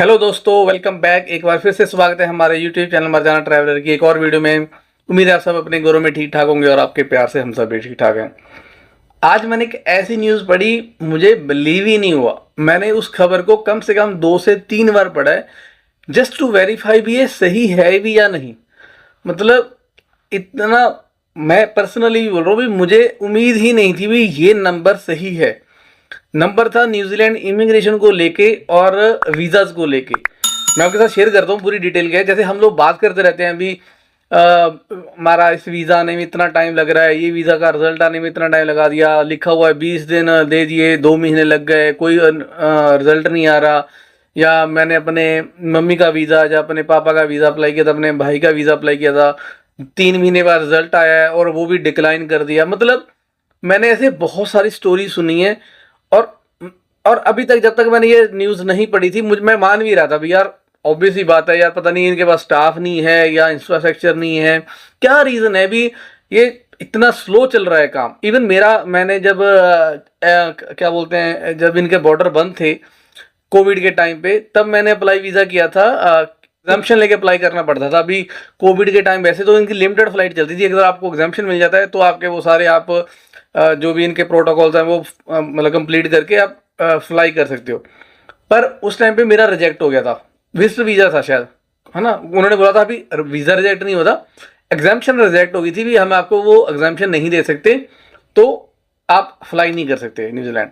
Hello दोस्तों, welcome back. एक बार फिर से स्वागत है हमारे यूट्यूब चैनल मरजाना ट्रैवलर की एक और वीडियो में। उम्मीद है आप सब अपने घरों में ठीक ठाक होंगे और आपके प्यार से हम सब भी ठीक ठाक हैं। आज मैंने एक ऐसी न्यूज़ पढ़ी, मुझे बिलीव ही नहीं हुआ। मैंने उस खबर को कम से कम 2 से 3 बार पढ़ा है जस्ट टू वेरीफाई भी ये सही है भी या नहीं। मतलब इतना, मैं पर्सनली बोल रहा हूँ भी, मुझे उम्मीद ही नहीं थी भी ये नंबर सही है। नंबर था न्यूजीलैंड इमिग्रेशन को लेके और वीज़ाज़ को लेके। मैं आपके साथ शेयर करता हूँ पूरी डिटेल क्या है। जैसे हम लोग बात करते रहते हैं अभी, हमारा इस वीज़ा आने में इतना टाइम लग रहा है, ये वीज़ा का रिजल्ट आने में इतना टाइम लगा दिया, लिखा हुआ है 20 दिन दे दिए, 2 महीने लग गए, कोई रिजल्ट नहीं आ रहा। या मैंने अपने मम्मी का वीज़ा या अपने पापा का वीज़ा अप्लाई किया था, अपने भाई का वीज़ा अप्लाई किया था, 3 महीने बाद रिजल्ट आया है और वो भी डिक्लाइन कर दिया। मतलब मैंने ऐसे बहुत सारी स्टोरी सुनी है। और और अभी तक जब तक मैंने ये न्यूज़ नहीं पढ़ी थी, मैं मान भी रहा था भी यार ऑब्वियस ही बात है यार, पता नहीं इनके पास स्टाफ नहीं है या इंफ्रास्ट्रक्चर नहीं है, क्या रीज़न है भी ये इतना स्लो चल रहा है काम। इवन मैंने जब क्या बोलते हैं, जब इनके बॉर्डर बंद थे कोविड के टाइम पे, तब मैंने अप्लाई वीज़ा किया था। एग्जाम्पशन लेके अप्लाई करना पड़ता था। अभी कोविड के टाइम वैसे तो इनकी लिमिटेड फ्लाइट चलती थी, अगर आपको एग्जाम्पशन मिल जाता है तो आपके वो सारे आप जो भी इनके प्रोटोकॉल्स हैं वो मतलब कंप्लीट करके आप फ्लाई कर सकते हो। पर उस टाइम पे मेरा रिजेक्ट हो गया था, विजिटर वीज़ा था शायद, है ना। उन्होंने बोला था अभी वीज़ा रिजेक्ट नहीं होता, एग्जाम्पशन रिजेक्ट हो गई थी भी, हम आपको वो एग्जाम्पशन नहीं दे सकते, तो आप फ्लाई नहीं कर सकते न्यूजीलैंड।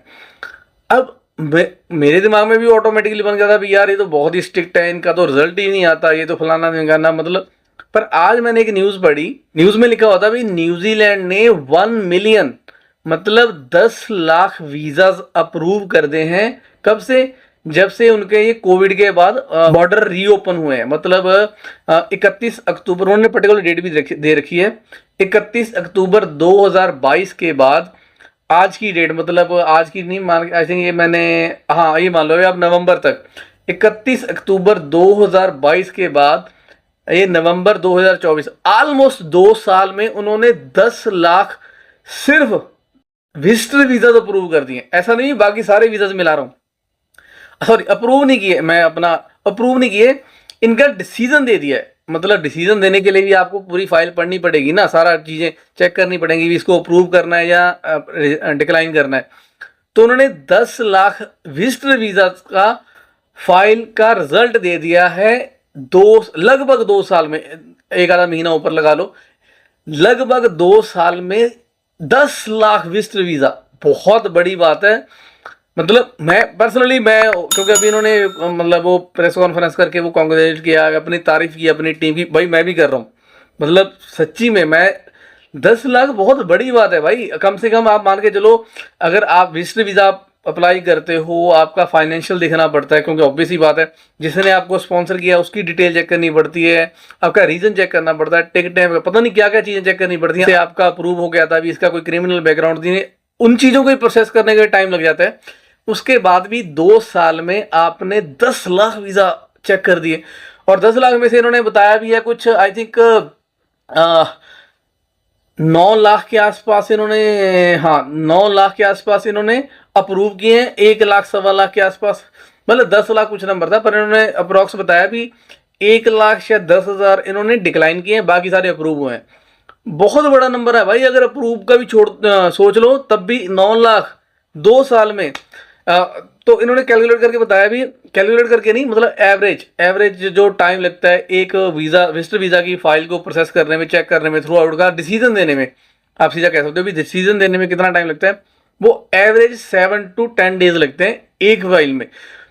अब मेरे दिमाग में भी ऑटोमेटिकली बन गया था भी यार ये तो बहुत ही स्ट्रिक्ट है, इनका तो रिजल्ट ही नहीं आता, ये तो फलाना ढिमकाना, मतलब। पर आज मैंने एक न्यूज़ पढ़ी, न्यूज़ में लिखा हुआ था भी न्यूजीलैंड ने 1 मिलियन मतलब 10 लाख वीज़ाज अप्रूव कर दे हैं। कब से? जब से उनके ये कोविड के बाद बॉर्डर रीओपन हुए हैं। मतलब 31 अक्टूबर, उन्होंने पर्टिकुलर डेट भी दे रखी है, 31 अक्टूबर 2022 के बाद आज की डेट, मतलब आज की नहीं मान, आई थिंक ये मैंने, हाँ ये मान लो अब नवंबर तक, 31 अक्टूबर 2022 के बाद ये नवंबर 2024, ऑलमोस्ट 2 साल में उन्होंने 10 लाख सिर्फ विजिटर वीजा तो अप्रूव कर दिए। ऐसा नहीं बाकी सारे वीजा मिला रहा हूं, सॉरी अप्रूव नहीं किए, मैं अपना अप्रूव नहीं किए, इनका डिसीजन दे दिया है। मतलब डिसीजन देने के लिए भी आपको पूरी फाइल पढ़नी पड़ेगी ना, सारा चीज़ें चेक करनी पड़ेंगी, इसको अप्रूव करना है या डिक्लाइन करना है। तो उन्होंने 10 लाख विजिटर वीज़ा का फाइल का रिजल्ट दे दिया है लगभग 2 साल में, एक आधा महीना ऊपर लगा लो, लगभग 2 साल में 10 लाख विजिटर वीज़ा, बहुत बड़ी बात है। मतलब मैं पर्सनली, क्योंकि अभी इन्होंने मतलब वो प्रेस कॉन्फ्रेंस करके वो कांग्रेचुलेट किया, अपनी तारीफ की अपनी टीम की, भाई मैं भी कर रहा हूँ। मतलब सच्ची में मैं 10 लाख बहुत बड़ी बात है भाई। कम से कम आप मान के चलो, अगर आप विजिटर वीज़ा अप्लाई करते हो, आपका फाइनेंशियल देखना पड़ता है, क्योंकि ऑब्वियस ही बात है जिसने आपको स्पॉन्सर किया उसकी डिटेल चेक करनी पड़ती है, आपका रीजन चेक करना पड़ता है, टिकटें, पता नहीं क्या क्या चीज़ें चेक करनी पड़ती हैं। आपका अप्रूव हो गया था, अभी इसका कोई क्रिमिनल बैकग्राउंड नहीं, उन चीज़ों को प्रोसेस करने का टाइम लग जाता है। उसके बाद भी 2 साल में आपने 10 लाख वीज़ा चेक कर दिए। और 10 लाख में से इन्होंने बताया भी है कुछ, आई थिंक 9 लाख के आसपास इन्होंने, हाँ 9 लाख के आसपास इन्होंने अप्रूव किए हैं, 1 लाख सवा लाख के आसपास, मतलब 10 लाख कुछ नंबर था, पर इन्होंने अप्रोक्स बताया भी 1 लाख या 10,000 इन्होंने डिक्लाइन किए हैं, बाकी सारे अप्रूव हुए हैं। बहुत बड़ा नंबर है भाई। अगर अप्रूव का भी सोच लो, तब भी 9 लाख 2 साल में। तो इन्होंने कैलकुलेट करके बताया भी, कैलकुलेट करके नहीं, मतलब एवरेज जो टाइम लगता है एक विजिटर वीज़ा की फाइल को प्रोसेस करने में, चेक करने में, थ्रू आउट का डिसीजन देने में, आप सीधा कह सकते हो भी डिसीजन देने में कितना टाइम लगता है, वो एवरेज 7 to 10 डेज लगते हैं एक फाइल में।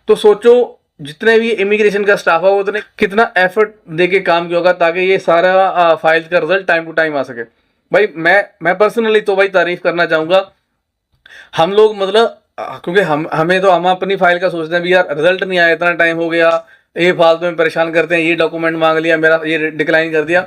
तो सोचो जितने भी इमिग्रेशन का स्टाफ होगा उतने कितना एफर्ट दे के काम किया होगा ताकि ये सारा फाइल का रिजल्ट टाइम टू टाइम आ सके। भाई मैं पर्सनली तो भाई तारीफ करना चाहूँगा। हम लोग मतलब क्योंकि हम अपनी फाइल का सोचते हैं भी यार रिजल्ट नहीं आया, इतना टाइम हो गया, ये फालतू में परेशान करते हैं, ये डॉक्यूमेंट मांग लिया, मेरा ये डिक्लाइन कर दिया।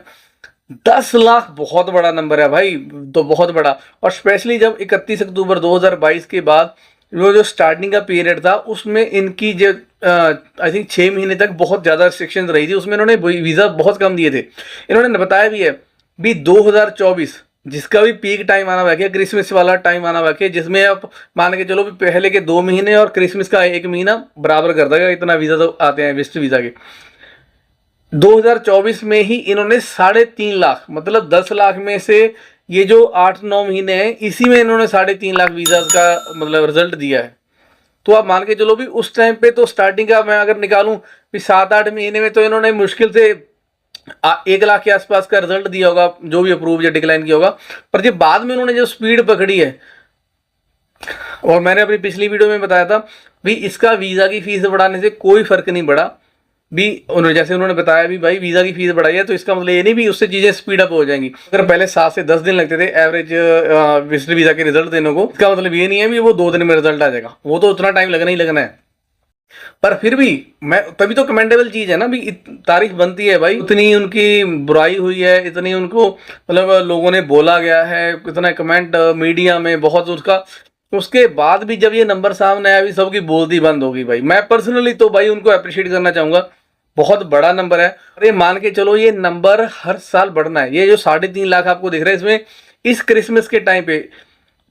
10 लाख बहुत बड़ा नंबर है भाई, तो बहुत बड़ा। और स्पेशली जब 31 अक्टूबर 2022 के बाद वो जो स्टार्टिंग का पीरियड था, उसमें इनकी जो आई थिंक 6 महीने तक बहुत ज़्यादा रिस्ट्रिक्शन रही थी, उसमें इन्होंने वीज़ा बहुत कम दिए थे। इन्होंने बताया भी है भी 2024 जिसका भी पीक टाइम आना बाकी है, क्रिसमस वाला टाइम आना बाकी है, जिसमें आप मान के चलो भी पहले के 2 महीने और क्रिसमस का 1 महीना बराबर कर देगा, इतना वीज़ा तो आते हैं विजिट वीज़ा के। 2024 में ही इन्होंने 3.5 लाख, मतलब 10 लाख में से ये जो 8-9 महीने हैं, इसी में इन्होंने 3.5 लाख वीज़ा का मतलब रिजल्ट दिया है। तो आप मान के चलो भी उस टाइम पे तो स्टार्टिंग का मैं अगर निकालूं भी 7-8 महीने में तो इन्होंने मुश्किल से 1 लाख के आसपास का रिजल्ट दिया होगा, जो भी अप्रूव या डिक्लाइन किया होगा। पर जब बाद में उन्होंने जो स्पीड पकड़ी है, और मैंने अपनी पिछली वीडियो में बताया था भी इसका वीज़ा की फीस बढ़ाने से कोई फर्क नहीं पड़ा भी। उन्होंने जैसे उन्होंने बताया भी भाई वीज़ा की फीस बढ़ाई है तो इसका मतलब ये नहीं भी उससे चीज़ें स्पीड अप हो जाएंगी। अगर पहले 7 से 10 दिन लगते थे एवरेज विजिटर वीज़ा के रिजल्ट देने को, इसका मतलब ये नहीं है भी वो 2 दिन में रिजल्ट आ जाएगा, वो तो उतना टाइम लगना ही लगना है। पर फिर भी मैं तभी तो कमेंडेबल चीज़ है ना भी, तारीफ बनती है भाई। इतनी उनकी बुराई हुई है, इतनी उनको मतलब लोगों ने बोला गया है, इतना कमेंट मीडिया में बहुत उसका, उसके बाद भी जब ये नंबर सामने आया भी सबकी बोलती बंद होगी भाई। मैं पर्सनली तो भाई उनको अप्रिशिएट करना चाहूँगा, बहुत बड़ा नंबर है। और ये मान के चलो ये नंबर हर साल बढ़ना है। ये जो 3.5 लाख आपको दिख रहा है, इसमें इस क्रिसमस के टाइम पे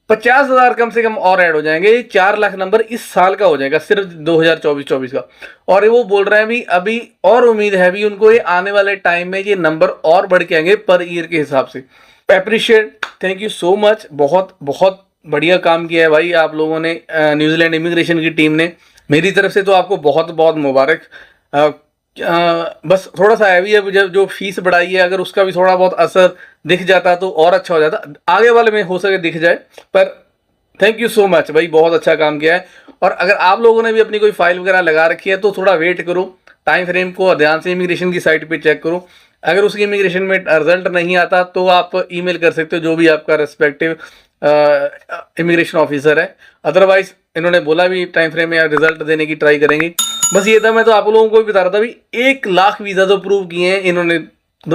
50,000 कम से कम और ऐड हो जाएंगे। 4 लाख नंबर इस साल का हो जाएगा, सिर्फ 2024-24 का। और वो बोल रहे हैं भी अभी और उम्मीद है भी उनको ये आने वाले टाइम में ये नंबर और बढ़ के आएंगे पर ईयर के हिसाब से। Appreciate, thank you so much, बहुत बहुत बढ़िया काम किया है भाई आप लोगों ने, न्यूजीलैंड इमिग्रेशन की टीम ने। मेरी तरफ से तो आपको बहुत बहुत मुबारक। बस थोड़ा सा है भी, अब जब जो फीस बढ़ाई है अगर उसका भी थोड़ा बहुत असर दिख जाता तो और अच्छा हो जाता, आगे वाले में हो सके दिख जाए। पर थैंक यू सो मच भाई, बहुत अच्छा काम किया है। और अगर आप लोगों ने भी अपनी कोई फाइल वगैरह लगा रखी है तो थोड़ा वेट करो, टाइम फ्रेम को ध्यान से इमिग्रेशन की साइट पे चेक करो। अगर उसकी इमिग्रेशन में रिजल्ट नहीं आता तो आप ईमेल कर सकते हो जो भी आपका रेस्पेक्टिव इमिग्रेशन ऑफिसर है। अदरवाइज इन्होंने बोला भी टाइम फ्रेम में रिजल्ट देने की ट्राई करेंगे। बस ये था, मैं तो आप लोगों को भी बता रहा था भी 1 लाख वीज़ा तो अप्रूव किए हैं इन्होंने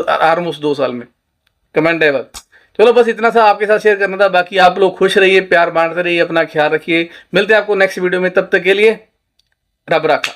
ऑलमोस्ट 2 साल में, कमेंडेबल। चलो बस इतना सा आपके साथ शेयर करना था। बाकी आप लोग खुश रहिए, प्यार बांटते रहिए, अपना ख्याल रखिए। मिलते हैं आपको नेक्स्ट वीडियो में, तब तक के लिए रब रखा।